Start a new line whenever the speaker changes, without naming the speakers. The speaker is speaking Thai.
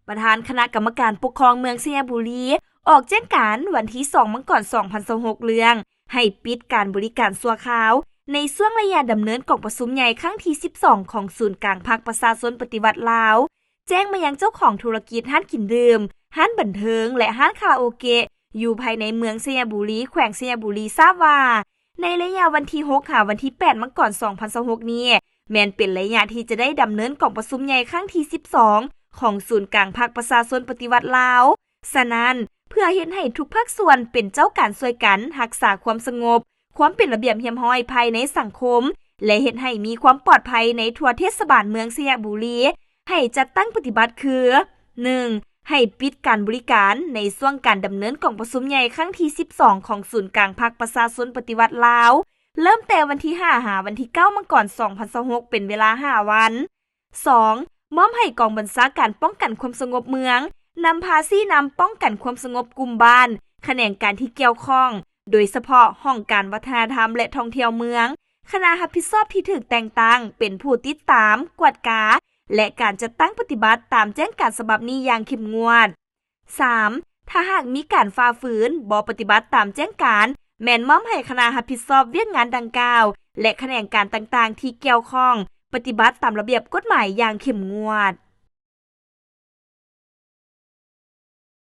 ประธานคณะกรรมการปกครองเมืองสัญบุรีออกแจ้งการวันที่2มังกร2026เรื่องให้ปิดการบริการชั่วคราวในช่วงระยะดำเนินกองประชุมใหญ่ครั้งที่12ของศูนย์กลางภาคประชาชนปฏิวัติลาวแจ้งมายังเจ้าของธุรกิจร้านกินดื่มร้านบันเทิงและร้านคาราโอเกะอยู่ภายในเมืองสัญบุรีแขวงสัญบุรีทราบว่าในระยะวันที่6ค่ะวันที่8มังกร2026นี้แม้นเป็นระยะที่จะได้ดำเนินกองประชุมใหญ่ครั้งที่12ของศูนย์กลางภาคประชาชนปฏิวัติลาวฉะนั้นเพื่อเฮ็ดให้ทุกภาคส่วนเป็นเจ้าการช่วยกันรักษาความสงบความเป็นระเบียบเรียบร้อยภายในสังคมและเฮ็ดให้มีความปลอดภัยในทั่วเทศบาลเมืองสัญบุรีให้จัดตั้งปฏิบัติคือ 1. ให้ปิดการบริการในช่วงการดำเนินกองประชุมใหญ่ครั้งที่12ของศูนย์กลางภาคประชาชนปฏิวัติลาวเริ่มแต่วันที่5หาวันที่9มังกร2026เป็นเวลา5วัน 2. มอบให้กองบัญชาการป้องกันความสงบเมืองนำภาษีนำป้องกันความสงบกลุ่มบ้านแขนงการที่เกี่ยวข้องโดยเฉพาะห้องการวัฒนธรรมและท่องเที่ยวเมืองคณะรับผิดชอบที่ถูกแต่งตั้งเป็นผู้ติดตามกวดกาและการจัดตั้งปฏิบัติตามแจ้งการฉบับนี้อย่างเข้มงวด 3. ถ้าหากมีการฝ่าฝืนบ่ปฏิบัติตามแจ้งการแม่นมอบให้คณะรับผิดชอบเวียกงานดังกล่าวและแขนงการต่างๆที่เกี่ยวข้องปฏิบัติตามระเบียบกฎหมายอย่างเข้มงวด